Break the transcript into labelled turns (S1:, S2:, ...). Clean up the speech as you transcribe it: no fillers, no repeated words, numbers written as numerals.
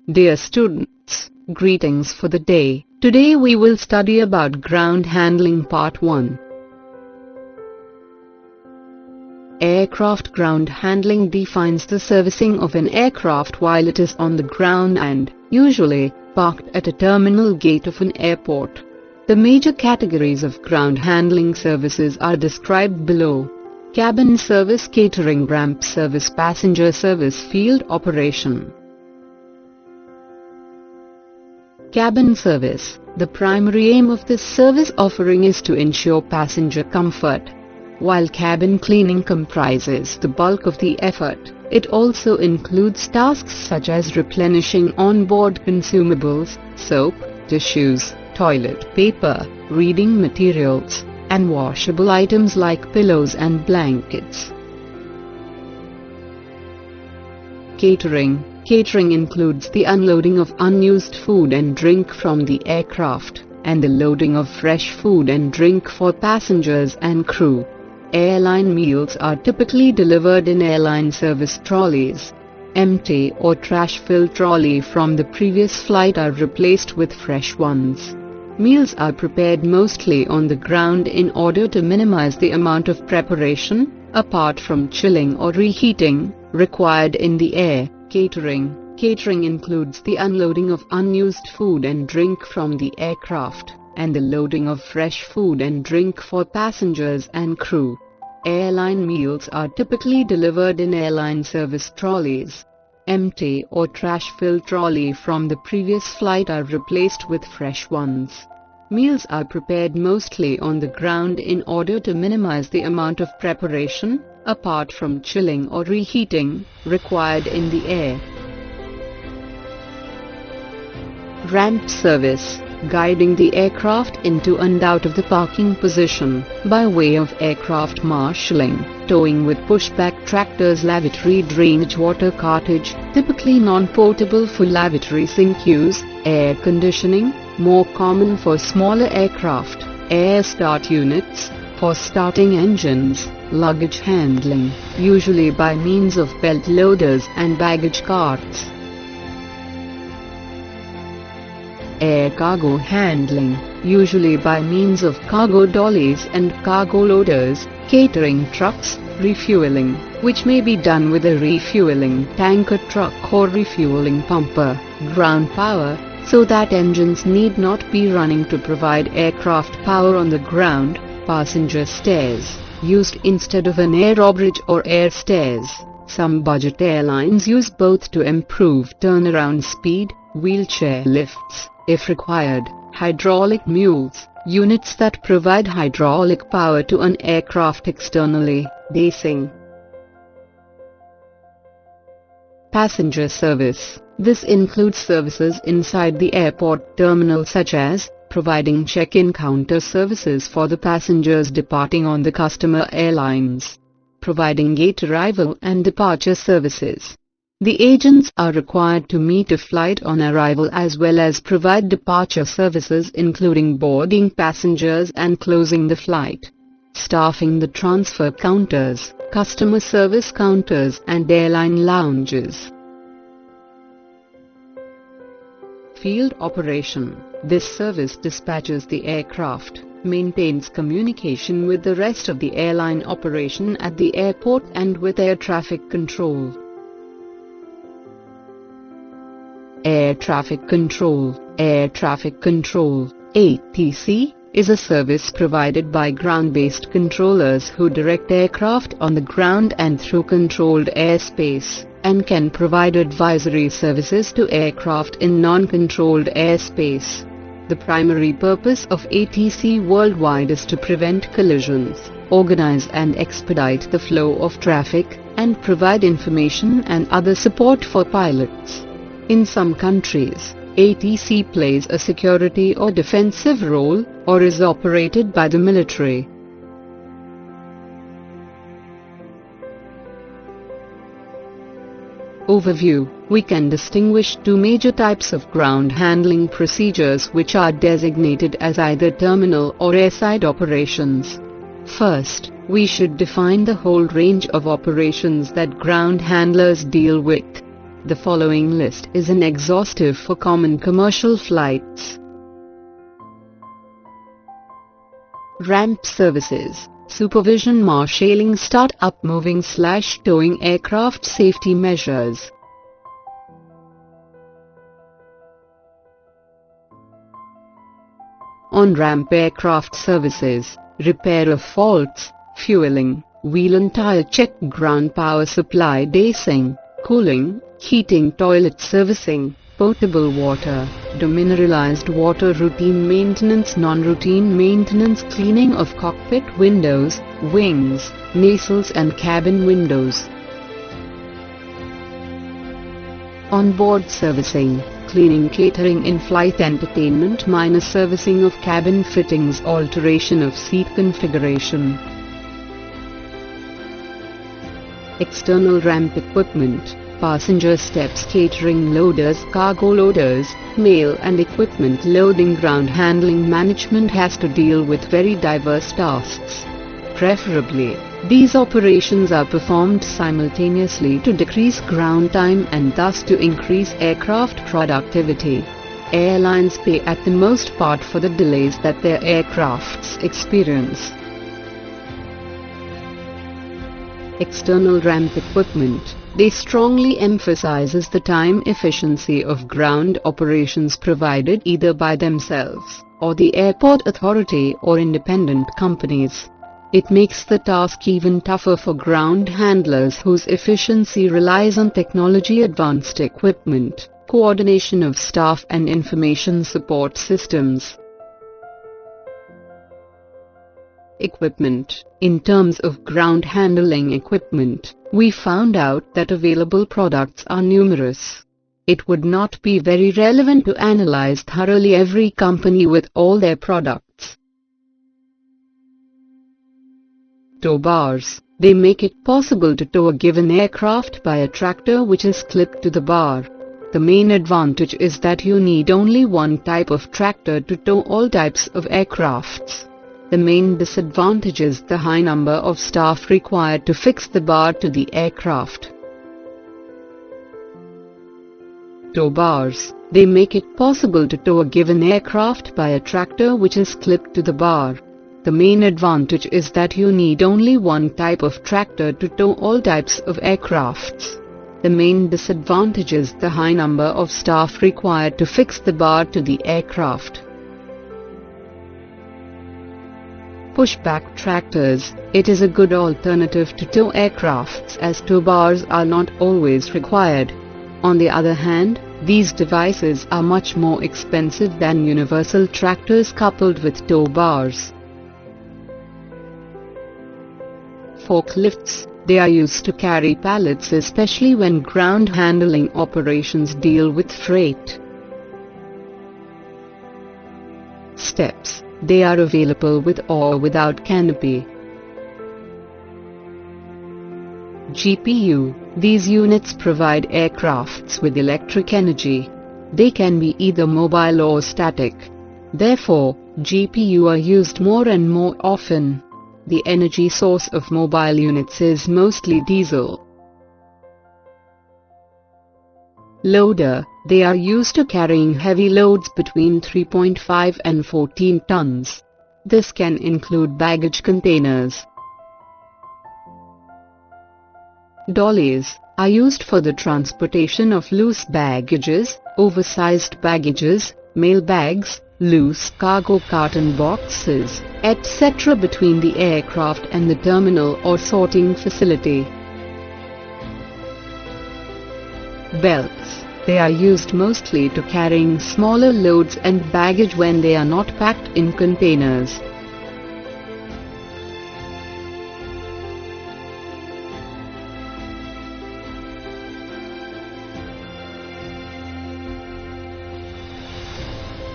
S1: Dear students, greetings for the day. Today we will study about ground handling part 1. Aircraft ground handling defines the servicing of an aircraft while it is on the ground and, usually, parked at a terminal gate of an airport. The major categories of ground handling services are described below. Cabin service, catering, ramp service, passenger service, field operation. Cabin service. The primary aim of this service offering is to ensure passenger comfort. While cabin cleaning comprises the bulk of the effort, it also includes tasks such as replenishing on-board consumables, soap, tissues, toilet paper, reading materials, and washable items like pillows and blankets. Catering. Catering includes the unloading of unused food and drink from the aircraft, and the loading of fresh food and drink for passengers and crew. Airline meals are typically delivered in airline service trolleys. Empty or trash-filled trolley from the previous flight are replaced with fresh ones. Meals are prepared mostly on the ground in order to minimize the amount of preparation, apart from chilling or reheating, required in the air. Catering. Catering includes the unloading of unused food and drink from the aircraft, and the loading of fresh food and drink for passengers and crew. Airline meals are typically delivered in airline service trolleys. Empty or trash-filled trolley from the previous flight are replaced with fresh ones. Meals are prepared mostly on the ground in order to minimize the amount of preparation, apart from chilling or reheating, required in the air. Ramp service. Guiding the aircraft into and out of the parking position, by way of aircraft marshalling, towing with pushback tractors, lavatory drainage, water cartage, typically non-portable for lavatory sink use, air conditioning, more common for smaller aircraft, air start units, for starting engines, luggage handling, usually by means of belt loaders and baggage carts. Air cargo handling, usually by means of cargo dollies and cargo loaders, catering trucks, refueling, which may be done with a refueling tanker truck or refueling pumper, ground power, so that engines need not be running to provide aircraft power on the ground, passenger stairs, used instead of an aerobridge or air stairs. Some budget airlines use both to improve turnaround speed, wheelchair lifts, if required, hydraulic mules, units that provide hydraulic power to an aircraft externally, basing. Passenger service. This includes services inside the airport terminal such as providing check-in counter services for the passengers departing on the customer airlines, providing gate arrival and departure services. The agents are required to meet a flight on arrival as well as provide departure services including boarding passengers and closing the flight. Staffing the transfer counters, customer service counters and airline lounges. Field operation. This service dispatches the aircraft, maintains communication with the rest of the airline operation at the airport and with air traffic control. Air traffic control. Air traffic control, ATC, is a service provided by ground-based controllers who direct aircraft on the ground and through controlled airspace, and can provide advisory services to aircraft in non-controlled airspace. The primary purpose of ATC worldwide is to prevent collisions, organize and expedite the flow of traffic, and provide information and other support for pilots. In some countries, ATC plays a security or defensive role, or is operated by the military. Overview. We can distinguish two major types of ground handling procedures which are designated as either terminal or airside operations. First, we should define the whole range of operations that ground handlers deal with. The following list is inexhaustive for common commercial flights. Ramp services, supervision, marshalling, start-up, moving/towing, aircraft safety measures. On-ramp aircraft services, repair of faults, fueling, wheel and tire check, ground power supply, dacing, cooling, heating, toilet servicing, potable water, demineralized water, routine maintenance, non-routine maintenance, cleaning of cockpit windows, wings, nacelles and cabin windows. On-board servicing, cleaning, catering, in-flight entertainment, minor servicing of cabin fittings, alteration of seat configuration. External ramp equipment, passenger steps, catering, loaders, cargo loaders, mail and equipment loading. Ground handling management has to deal with very diverse tasks. Preferably, these operations are performed simultaneously to decrease ground time and thus to increase aircraft productivity. Airlines pay at the most part for the delays that their aircrafts experience. External ramp equipment, they strongly emphasizes the time efficiency of ground operations provided either by themselves, or the airport authority or independent companies. It makes the task even tougher for ground handlers whose efficiency relies on technology, advanced equipment, coordination of staff and information support systems. Equipment. In terms of ground handling equipment, we found out that available products are numerous. It would not be very relevant to analyze thoroughly every company with all their products. Tow bars. They make it possible to tow a given aircraft by a tractor which is clipped to the bar. The main advantage is that you need only one type of tractor to tow all types of aircrafts. The main disadvantage is the high number of staff required to fix the bar to the aircraft. Tow bars. They make it possible to tow a given aircraft by a tractor which is clipped to the bar. The main advantage is that you need only one type of tractor to tow all types of aircrafts. The main disadvantage is the high number of staff required to fix the bar to the aircraft. Pushback tractors. It is a good alternative to tow aircrafts as tow bars are not always required. On the other hand, these devices are much more expensive than universal tractors coupled with tow bars. Forklifts. They are used to carry pallets, especially when ground handling operations deal with freight. Steps. They are available with or without canopy. GPU. These units provide aircrafts with electric energy. They can be either mobile or static. Therefore, GPU are used more and more often. The energy source of mobile units is mostly diesel. Loader. They are used to carrying heavy loads between 3.5 and 14 tons. This can include baggage containers. Dollies are used for the transportation of loose baggages, oversized baggages, mail bags, loose cargo, carton boxes, etc. between the aircraft and the terminal or sorting facility. Belts. They are used mostly to carrying smaller loads and baggage when they are not packed in containers.